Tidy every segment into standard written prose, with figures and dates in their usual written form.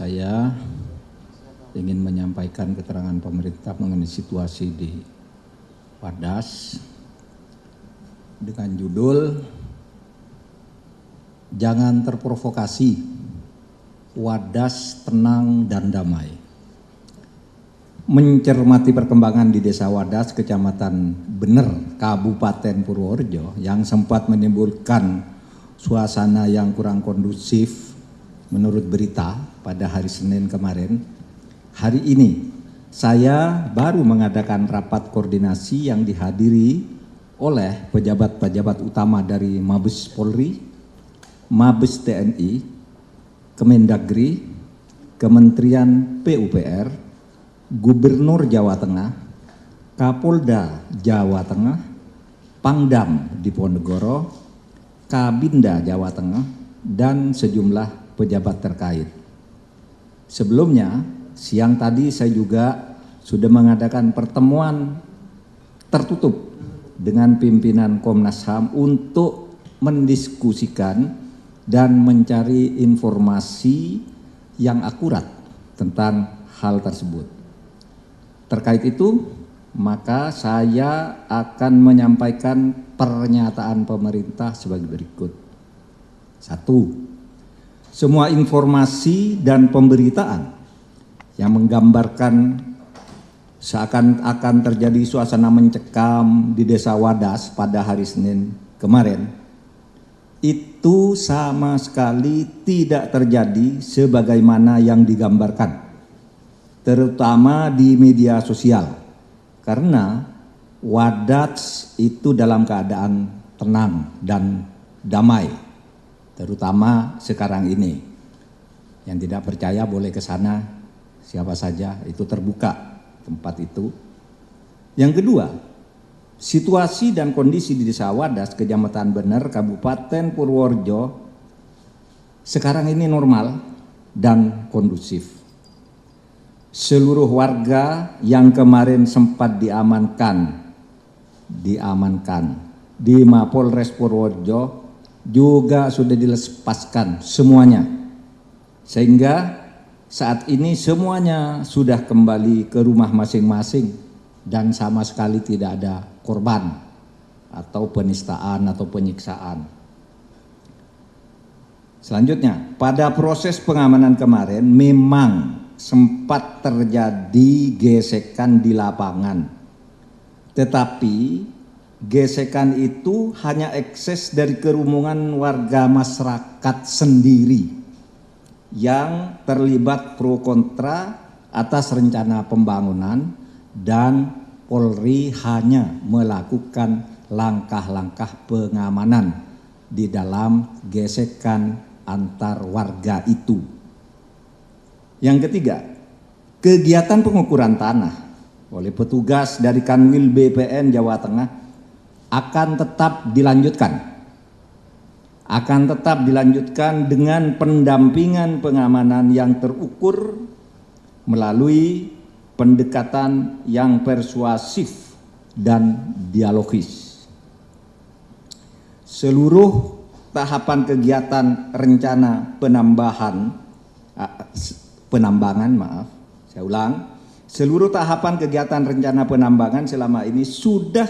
saya ingin menyampaikan keterangan pemerintah mengenai situasi di Wadas dengan judul "Jangan terprovokasi, Wadas tenang dan damai". Mencermati perkembangan di Desa Wadas, Kecamatan Bener, Kabupaten Purworejo yang sempat menimbulkan suasana yang kurang kondusif menurut berita pada hari Senin kemarin. Hari ini saya baru mengadakan rapat koordinasi yang dihadiri oleh pejabat-pejabat utama dari Mabes Polri, Mabes TNI, Kemendagri, Kementerian PUPR, Gubernur Jawa Tengah, Kapolda Jawa Tengah, Pangdam Diponegoro, Kabinda Jawa Tengah, dan sejumlah pejabat terkait. Sebelumnya, siang tadi saya juga sudah mengadakan pertemuan tertutup dengan pimpinan Komnas HAM untuk mendiskusikan dan mencari informasi yang akurat tentang hal tersebut. Terkait itu, maka saya akan menyampaikan pernyataan pemerintah sebagai berikut. 1. Semua informasi dan pemberitaan yang menggambarkan seakan-akan terjadi suasana mencekam di Desa Wadas pada hari Senin kemarin, itu sama sekali tidak terjadi sebagaimana yang digambarkan, terutama di media sosial, karena Wadas itu dalam keadaan tenang dan damai, terutama sekarang ini. Yang tidak percaya boleh ke sana, siapa saja, itu terbuka tempat itu. Yang kedua, situasi dan kondisi di Desa Wadas, Kecamatan Bener, Kabupaten Purworejo sekarang ini normal dan kondusif. Seluruh warga yang kemarin sempat diamankan di Mapolres Purworejo juga sudah dilepaskan semuanya, sehingga saat ini semuanya sudah kembali ke rumah masing-masing dan sama sekali tidak ada korban atau penistaan atau penyiksaan. Selanjutnya, pada proses pengamanan kemarin memang sempat terjadi gesekan di lapangan, tetapi gesekan itu hanya ekses dari kerumunan warga masyarakat sendiri yang terlibat pro kontra atas rencana pembangunan, dan Polri hanya melakukan langkah-langkah pengamanan di dalam gesekan antar warga itu. Yang ketiga, kegiatan pengukuran tanah oleh petugas dari Kanwil BPN Jawa Tengah akan tetap dilanjutkan dengan pendampingan pengamanan yang terukur melalui pendekatan yang persuasif dan dialogis. Seluruh tahapan kegiatan rencana seluruh tahapan kegiatan rencana penambangan selama ini sudah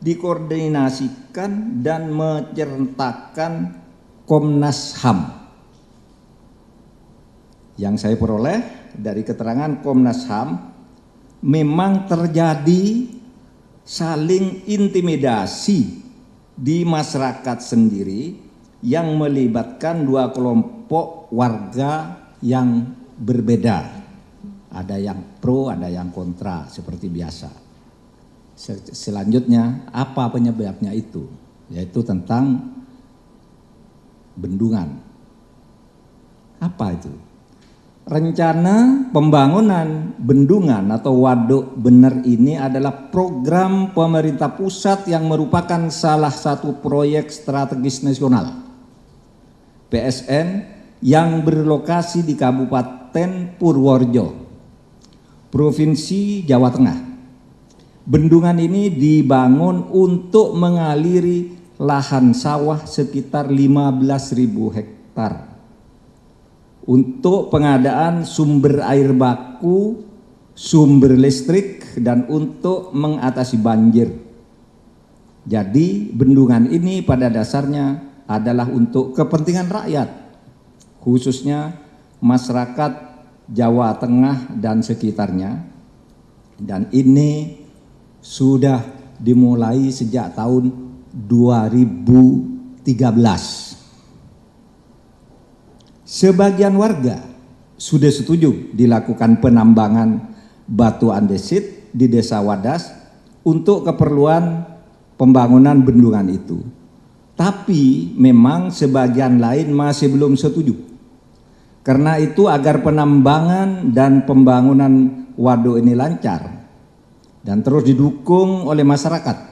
dikoordinasikan dan menceritakan Komnas HAM. Yang saya peroleh dari keterangan Komnas HAM, memang terjadi saling intimidasi di masyarakat sendiri yang melibatkan dua kelompok warga yang berbeda. Ada yang pro, ada yang kontra, seperti biasa. Selanjutnya, apa penyebabnya itu? Yaitu tentang bendungan. Apa itu? Rencana pembangunan bendungan atau Waduk Bener ini adalah program pemerintah pusat yang merupakan salah satu proyek strategis nasional PSN yang berlokasi di Kabupaten Purworejo, Provinsi Jawa Tengah. Bendungan ini dibangun untuk mengaliri lahan sawah sekitar 15.000 hektar untuk pengadaan sumber air baku, sumber listrik, dan untuk mengatasi banjir. Jadi bendungan ini pada dasarnya adalah untuk kepentingan rakyat, khususnya masyarakat Jawa Tengah dan sekitarnya. Dan ini sudah dimulai sejak tahun 2013. Sebagian warga sudah setuju dilakukan penambangan batu andesit di Desa Wadas untuk keperluan pembangunan bendungan itu. Tapi memang sebagian lain masih belum setuju. Karena itu agar penambangan dan pembangunan waduk ini lancar dan terus didukung oleh masyarakat,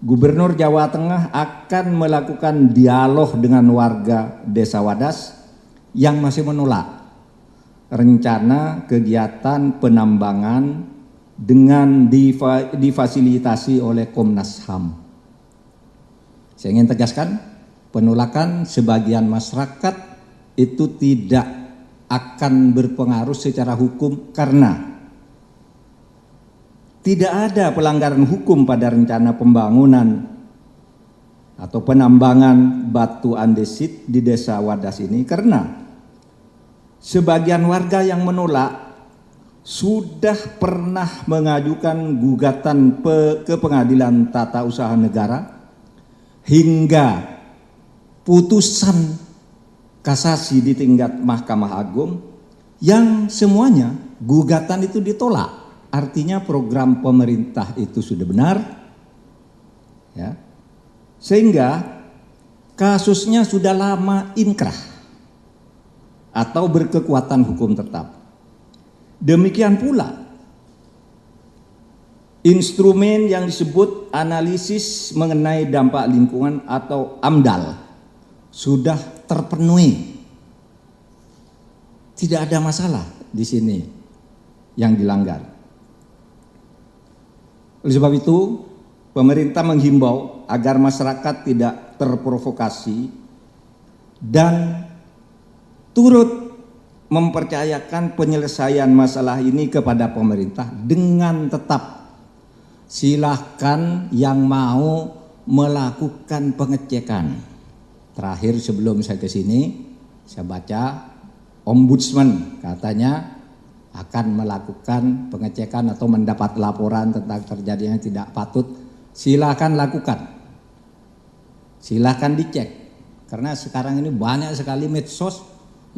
Gubernur Jawa Tengah akan melakukan dialog dengan warga Desa Wadas yang masih menolak rencana kegiatan penambangan dengan difasilitasi oleh Komnas HAM. Saya ingin tegaskan, penolakan sebagian masyarakat itu tidak akan berpengaruh secara hukum karena tidak ada pelanggaran hukum pada rencana pembangunan atau penambangan batu andesit di Desa Wadas ini, karena sebagian warga yang menolak sudah pernah mengajukan gugatan ke Pengadilan Tata Usaha Negara hingga putusan kasasi di tingkat Mahkamah Agung yang semuanya gugatan itu ditolak. Artinya program pemerintah itu sudah benar, ya. Sehingga kasusnya sudah lama inkrah atau berkekuatan hukum tetap. Demikian pula instrumen yang disebut analisis mengenai dampak lingkungan atau AMDAL sudah terpenuhi. Tidak ada masalah di sini yang dilanggar. Oleh sebab itu, pemerintah menghimbau agar masyarakat tidak terprovokasi dan turut mempercayakan penyelesaian masalah ini kepada pemerintah dengan tetap silahkan yang mau melakukan pengecekan. Terakhir sebelum saya ke sini, saya baca Ombudsman katanya akan melakukan pengecekan atau mendapat laporan tentang terjadinya tidak patut. Silakan lakukan, silakan dicek, karena sekarang ini banyak sekali medsos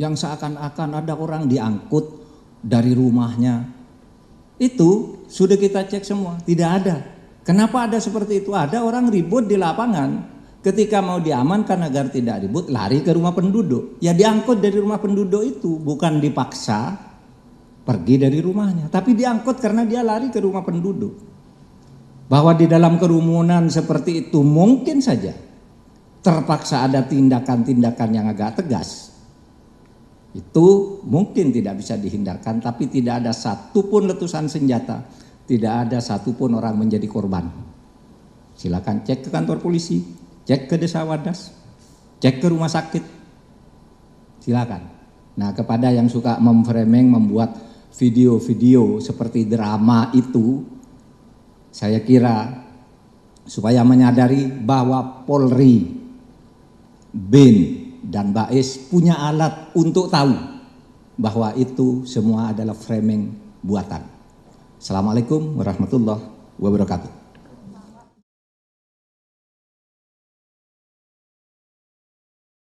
yang seakan-akan ada orang diangkut dari rumahnya. Itu sudah kita cek semua, tidak ada. Kenapa ada seperti itu? Ada orang ribut di lapangan, ketika mau diamankan agar tidak ribut lari ke rumah penduduk. Ya diangkut dari rumah penduduk itu, bukan dipaksa pergi dari rumahnya, tapi diangkut karena dia lari ke rumah penduduk. Bahwa di dalam kerumunan seperti itu mungkin saja terpaksa ada tindakan-tindakan yang agak tegas. Itu mungkin tidak bisa dihindarkan, tapi tidak ada satupun letusan senjata, tidak ada satupun orang menjadi korban. Silakan cek ke kantor polisi, cek ke Desa Wadas, cek ke rumah sakit, silakan. Nah, kepada yang suka memframing, membuat video-video seperti drama itu, saya kira supaya menyadari bahwa Polri, BIN, dan BAIS punya alat untuk tahu bahwa itu semua adalah framing buatan. Assalamualaikum warahmatullahi wabarakatuh.